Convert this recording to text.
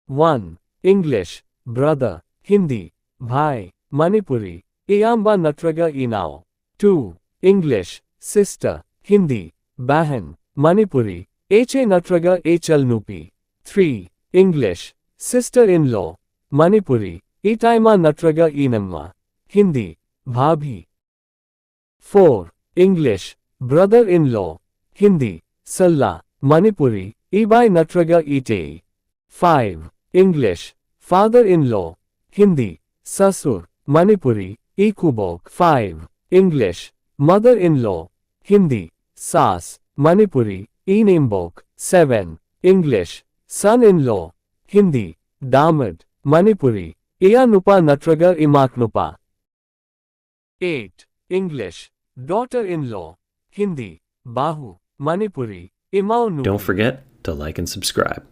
1. English, brother, Hindi, bhai, Manipuri, Iyamba Natraga Inao. 2. English, sister, Hindi, bahan, Manipuri, Eche Natraga Echal Nupi. 3. English, sister-in-law, Manipuri, Itaima Natraga Inamma, Hindi, bhabhi. 4. English, brother-in-law, Hindi, Salla, Manipuri, Ibai Natraga Ite. 5. English, father-in-law, Hindi, Sasur, Manipuri, Ikubok. 5. English, mother-in-law, Hindi, Sas, Manipuri, Inimbok. 7. English, son-in-law, Hindi, Damad, Manipuri, Iyanupa Natraga Imaknupa. 8. English, daughter-in-law, Hindi, Bahu, Manipuri, Imau Nupi. Don't forget to like and subscribe.